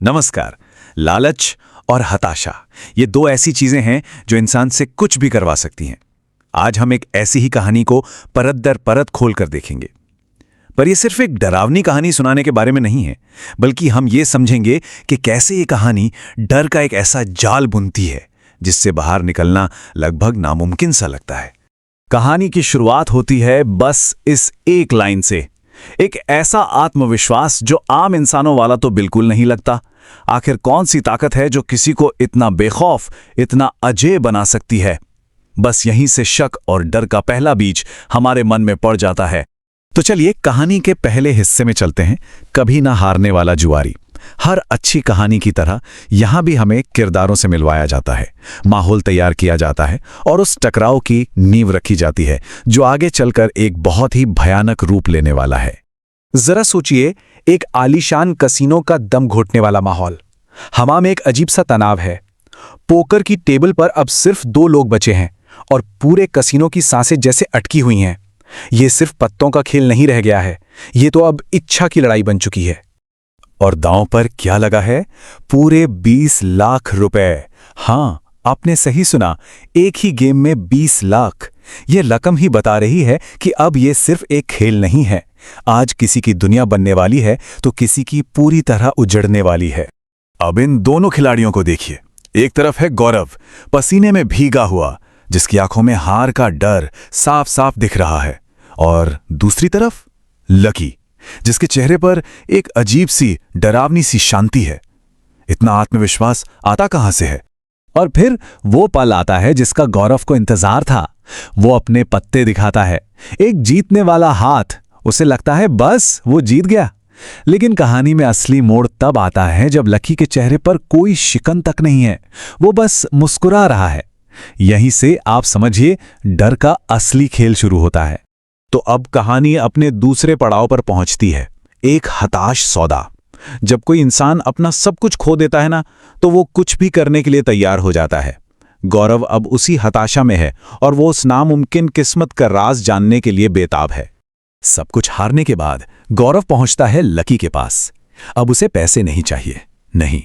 नमस्कार। लालच और हताशा ये दो ऐसी चीजें हैं जो इंसान से कुछ भी करवा सकती हैं। आज हम एक ऐसी ही कहानी को परत दर परत खोलकर देखेंगे। पर यह सिर्फ एक डरावनी कहानी सुनाने के बारे में नहीं है, बल्कि हम ये समझेंगे कि कैसे ये कहानी डर का एक ऐसा जाल बुनती है जिससे बाहर निकलना लगभग नामुमकिन सा लगता है। कहानी की शुरुआत होती है बस इस एक लाइन से, एक ऐसा आत्मविश्वास जो आम इंसानों वाला तो बिल्कुल नहीं लगता। आखिर कौन सी ताकत है जो किसी को इतना बेखौफ, इतना अजेय बना सकती है? बस यहीं से शक और डर का पहला बीज हमारे मन में पड़ जाता है। तो चलिए कहानी के पहले हिस्से में चलते हैं। कभी ना हारने वाला जुआरी। हर अच्छी कहानी की तरह यहां भी हमें किरदारों से मिलवाया जाता है, माहौल तैयार किया जाता है और उस टकराव की नींव रखी जाती है जो आगे चलकर एक बहुत ही भयानक रूप लेने वाला है। जरा सोचिए, एक आलीशान कसीनो का दम घोटने वाला माहौल। हवा में एक अजीब सा तनाव है। पोकर की टेबल पर अब सिर्फ 2 लोग बचे हैं और पूरे कसीनो की सांसें जैसे अटकी हुई हैं। ये सिर्फ पत्तों का खेल नहीं रह गया है, ये तो अब इच्छा की लड़ाई बन चुकी है। और दांव पर क्या लगा है? पूरे 20 लाख रुपए। हां, आपने सही सुना, एक ही गेम में 20 लाख। यह रकम ही बता रही है कि अब यह सिर्फ एक खेल नहीं है। आज किसी की दुनिया बनने वाली है तो किसी की पूरी तरह उजड़ने वाली है। अब इन दोनों खिलाड़ियों को देखिए। एक तरफ है गौरव, पसीने में भीगा हुआ, जिसकी आंखों में हार का डर साफ साफ दिख रहा है। और दूसरी तरफ लकी, जिसके चेहरे पर एक अजीब सी डरावनी सी शांति है। इतना आत्मविश्वास आता कहां से है? और फिर वो पल आता है जिसका गौरव को इंतजार था। वो अपने पत्ते दिखाता है, एक जीतने वाला हाथ। उसे लगता है बस वो जीत गया। लेकिन कहानी में असली मोड़ तब आता है जब लकी के चेहरे पर कोई शिकन तक नहीं है, वो बस मुस्कुरा रहा है। यहीं से आप समझिए डर का असली खेल शुरू होता है। तो अब कहानी अपने दूसरे पड़ाव पर पहुंचती है, एक हताश सौदा। जब कोई इंसान अपना सब कुछ खो देता है ना, तो वो कुछ भी करने के लिए तैयार हो जाता है। गौरव अब उसी हताशा में है और वो उस नामुमकिन किस्मत का राज जानने के लिए बेताब है। सब कुछ हारने के बाद गौरव पहुंचता है लकी के पास। अब उसे पैसे नहीं चाहिए, नहीं,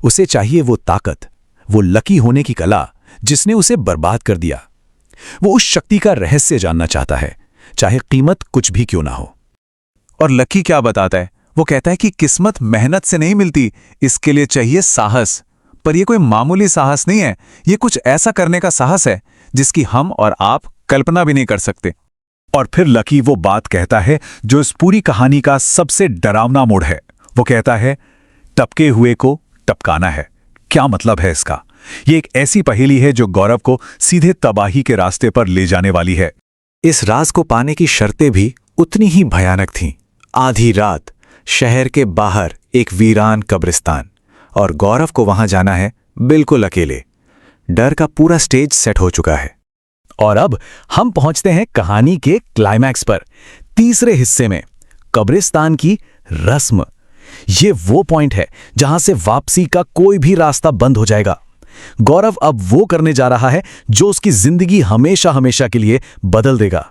उसे चाहिए वो ताकत, वो लकी होने की कला जिसने उसे बर्बाद कर दिया। वो उस शक्ति का रहस्य जानना चाहता है, चाहे कीमत कुछ भी क्यों ना हो। और लकी क्या बताता है? वो कहता है कि किस्मत मेहनत से नहीं मिलती, इसके लिए चाहिए साहस। पर यह कोई मामूली साहस नहीं है, ये कुछ ऐसा करने का साहस है जिसकी हम और आप कल्पना भी नहीं कर सकते। और फिर लकी वो बात कहता है जो इस पूरी कहानी का सबसे डरावना मोड़ है। वो कहता है, टपके हुए को टपकाना है। क्या मतलब है इसका? ये एक ऐसी पहेली है जो गौरव को सीधे तबाही के रास्ते पर ले जाने वाली है। इस राज को पाने की शर्तें भी उतनी ही भयानक थीं। आधी रात, शहर के बाहर एक वीरान कब्रिस्तान, और गौरव को वहां जाना है बिल्कुल अकेले। डर का पूरा स्टेज सेट हो चुका है। और अब हम पहुंचते हैं कहानी के क्लाइमैक्स पर, तीसरे हिस्से में, कब्रिस्तान की रस्म। ये वो पॉइंट है जहां से वापसी का कोई भी रास्ता बंद हो जाएगा। गौरव अब वो करने जा रहा है जो उसकी जिंदगी हमेशा हमेशा के लिए बदल देगा।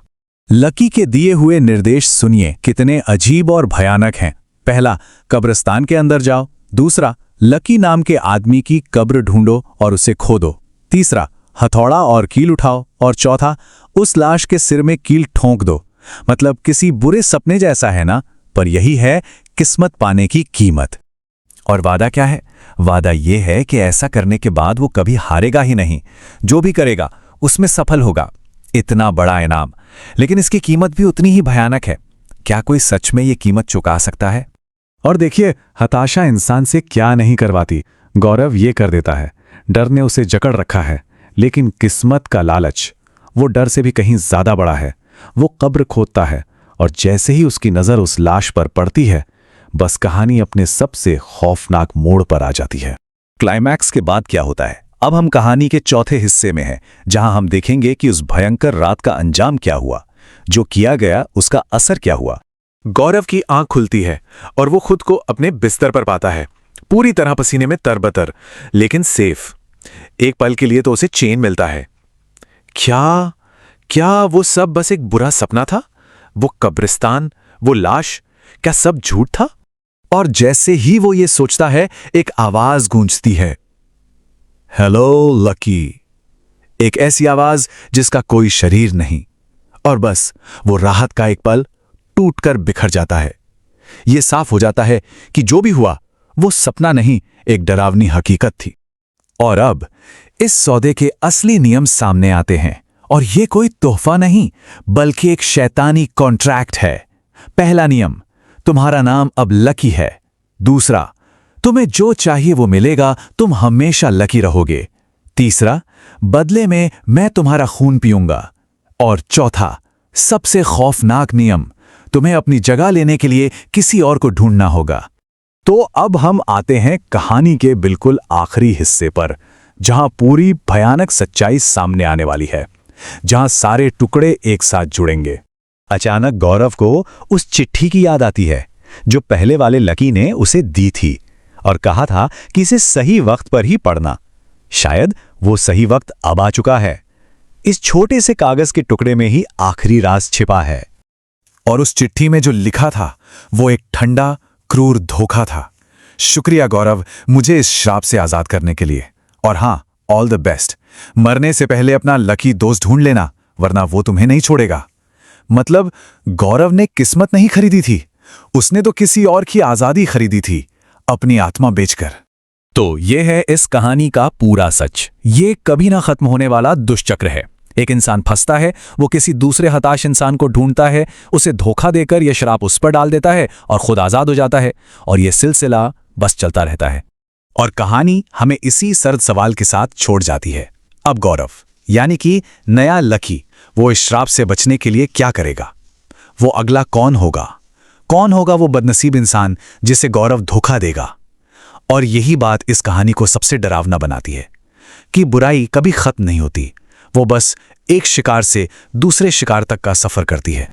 लकी के दिए हुए निर्देश सुनिए, कितने अजीब और भयानक हैं। पहला, कब्रिस्तान के अंदर जाओ। दूसरा, लकी नाम के आदमी की कब्र ढूंढो और उसे खोदो। तीसरा, हथौड़ा और कील उठाओ। और चौथा, उस लाश के सिर में कील ठोंक दो। मतलब किसी बुरे सपने जैसा है ना, पर यही है किस्मत पाने की कीमत। और वादा क्या है? वादा यह है कि ऐसा करने के बाद वो कभी हारेगा ही नहीं। जो भी करेगा उसमें सफल होगा। इतना बड़ा इनाम, लेकिन इसकी कीमत भी उतनी ही भयानक है। क्या कोई सच में ये कीमत चुका सकता है? और देखिए, हताशा इंसान से क्या नहीं करवाती। गौरव ये कर देता है। डर ने उसे जकड़ रखा है, लेकिन किस्मत का लालच, वो डर से भी कहीं ज्यादा बड़ा है। वो कब्र खोदता है और जैसे ही उसकी नजर उस लाश पर पड़ती है, बस कहानी अपने सबसे खौफनाक मोड़ पर आ जाती है। क्लाइमैक्स के बाद क्या होता है? अब हम कहानी के चौथे हिस्से में हैं, जहां हम देखेंगे कि उस भयंकर रात का अंजाम क्या हुआ, जो किया गया उसका असर क्या हुआ। गौरव की आंख खुलती है और वो खुद को अपने बिस्तर पर पाता है, पूरी तरह पसीने में तरबतर, लेकिन सेफ। एक पल के लिए तो उसे चैन मिलता है। क्या वो सब बस एक बुरा सपना था? वो कब्रिस्तान, वो लाश, क्या सब झूठ था? और जैसे ही वो ये सोचता है, एक आवाज गूंजती है, हेलो लकी। एक ऐसी आवाज जिसका कोई शरीर नहीं, और बस वो राहत का एक पल टूटकर बिखर जाता है। ये साफ हो जाता है कि जो भी हुआ वो सपना नहीं, एक डरावनी हकीकत थी। और अब इस सौदे के असली नियम सामने आते हैं, और ये कोई तोहफा नहीं बल्कि एक शैतानी कॉन्ट्रैक्ट है। पहला नियम, तुम्हारा नाम अब लकी है। दूसरा, तुम्हें जो चाहिए वो मिलेगा, तुम हमेशा लकी रहोगे। तीसरा, बदले में मैं तुम्हारा खून पीऊंगा। और चौथा, सबसे खौफनाक नियम, तुम्हें अपनी जगह लेने के लिए किसी और को ढूंढना होगा। तो अब हम आते हैं कहानी के बिल्कुल आखिरी हिस्से पर, जहां पूरी भयानक सच्चाई सामने आने वाली है, जहां सारे टुकड़े एक साथ जुड़ेंगे। अचानक गौरव को उस चिट्ठी की याद आती है जो पहले वाले लकी ने उसे दी थी और कहा था कि इसे सही वक्त पर ही पढ़ना। शायद वो सही वक्त अब आ चुका है। इस छोटे से कागज के टुकड़े में ही आखिरी राज छिपा है। और उस चिट्ठी में जो लिखा था वो एक ठंडा, क्रूर धोखा था। शुक्रिया गौरव, मुझे इस श्राप से आजाद करने के लिए। और हां, ऑल द बेस्ट। मरने से पहले अपना लकी दोस्त ढूंढ लेना, वरना वो तुम्हें नहीं छोड़ेगा। मतलब गौरव ने किस्मत नहीं खरीदी थी, उसने तो किसी और की आजादी खरीदी थी, अपनी आत्मा बेचकर। तो ये है इस कहानी का पूरा सच। ये कभी ना खत्म होने वाला दुष्चक्र है। एक इंसान फंसता है, वो किसी दूसरे हताश इंसान को ढूंढता है, उसे धोखा देकर यह शराब उस पर डाल देता है और खुद आजाद हो जाता है, और यह सिलसिला बस चलता रहता है। और कहानी हमें इसी सर्द सवाल के साथ छोड़ जाती है। अब गौरव, यानी कि नया लकी, वो इस श्राप से बचने के लिए क्या करेगा? वो अगला कौन होगा? कौन होगा वो बदनसीब इंसान जिसे गौरव धोखा देगा? और यही बात इस कहानी को सबसे डरावना बनाती है कि बुराई कभी खत्म नहीं होती, वो बस एक शिकार से दूसरे शिकार तक का सफर करती है।